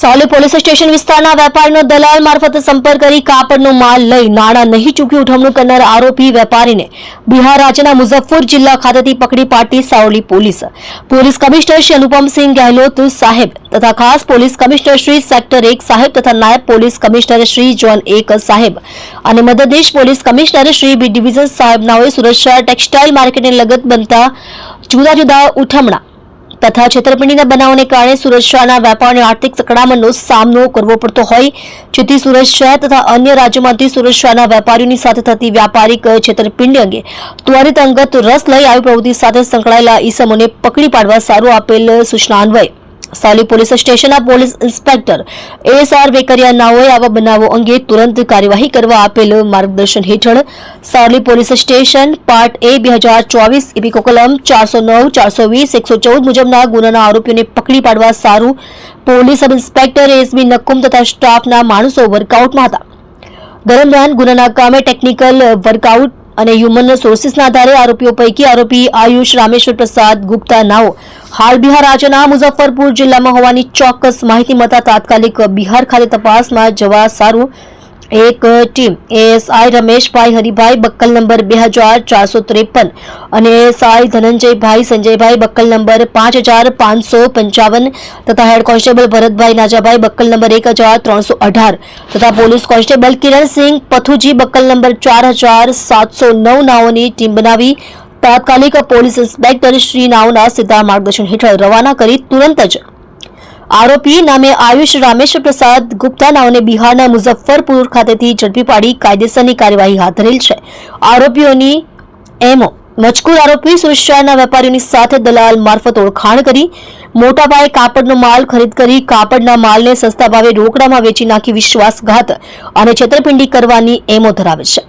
Savli police station વિસ્તારના વેપારીનો દલાલ મારફતે સંપર્ક કરી કાપડનો માલ લઈ નાણાં નહીં ચૂકવી ઉઠમણું કરનાર આરોપી વેપારીને બિહાર રાજ્યના મુઝફ્ફર જિલ્લા ખાતેથી પકડી પાડતી સાવલી પોલીસ કમિશનર શ્રી અનુપમસિંહ ગેહલોત સાહેબ તથા ખાસ પોલીસ કમિશનર શ્રી સેક્ટર 1 સાહેબ તથા નાયબ પોલીસ કમિશનર શ્રી ઝોન 1 સાહેબ અને મદદનીશ police commissioner Shri B division સાહેબનાઓએ સુરત શહેર ટેક્સટાઇલ માર્કેટને લગત બનતા જુદા જુદા ઉઠમણા તથા છેતરપિંડીના બનાવોને કારણે સુરત શહેરના વેપારીઓને આર્થિક સંકળામણનો સામનો કરવો પડતો હોય જેથી સુરત શહેર તથા અન્ય રાજ્યોમાંથી સુરત શહેરના વેપારીઓની સાથે થતી વ્યાપારિક છેતરપિંડી અંગે ત્વરિત અંગત રસ લઈ આવી પ્રવૃત્તિ સાથે સંકળાયેલા ઈસમોને પકડી પાડવા સારું આપેલ સૂચના અન્વયે સાવલી પોલીસ સ્ટેશનના પોલીસ ઇન્સ્પેક્ટર એસઆર વેકરિયા નાઓએ આવા બનાવો અંગે તુરંત કાર્યવાહી કરવા આપેલ માર્ગદર્શન હેઠળ Savli police station part A 2024 ઇપીકો કલમ 409, 420, 114 મુજબના ગુનાના આરોપીઓને પકડી પાડવા સારું police sub inspector S B Nakkum તથા સ્ટાફના માણસો વર્કઆઉટમાં હતા. દરમિયાન ગુનાના કામે ટેકનિકલ વર્કઆઉટ અને હ્યુમન સોર્સિસના આધારે આરોપીઓ પૈકી આરોપી આયુષ રામેશ્વર પ્રસાદ ગુપ્તા નાઓ હાલ બિહાર રાજ્યના મુઝફ્ફરપુર જિલ્લામાં હોવાની ચોક્કસ માહિતી મળતા તાત્કાલિક બિહાર ખાતે તપાસમાં જવા સારું એક team ASI Rameshbhai Haribhai બક્કલ number 2453 અને એએસઆઈ ધનંજયભાઈ સંજયભાઈ બક્કલ નંબર 5555 તથા head constable Bharatbhai Najabhai બક્કલ number 1318 તથા police constable Kiransinh Pathuji બક્કલ number 4709 નાઓની team બનાવી તાત્કાલિક પોલીસ ઇન્સ્પેક્ટર શ્રી નાઓના સીધા માર્ગદર્શન હેઠળ રવાના કરી તુરંત જ આરોપી નામે આયુષ રામેશ્વર પ્રસાદ ગુપ્તા નાઓને બિહારના મુઝફ્ફરપુર ખાતેથી ઝડપી પાડી કાયદેસરની કાર્યવાહી હાથ ધરેલ છે. આરોપીઓની એમો મજકૂર આરોપી સુરત શહેરના વેપારીઓની સાથે દલાલ મારફત ઓળખાણ કરી મોટા પાયે કાપડનો માલ ખરીદ કરી કાપડના માલને સસ્તા ભાવે રોકડામાં વેચી નાખી વિશ્વાસઘાત અને છેતરપિંડી કરવાની એમો ધરાવે છે.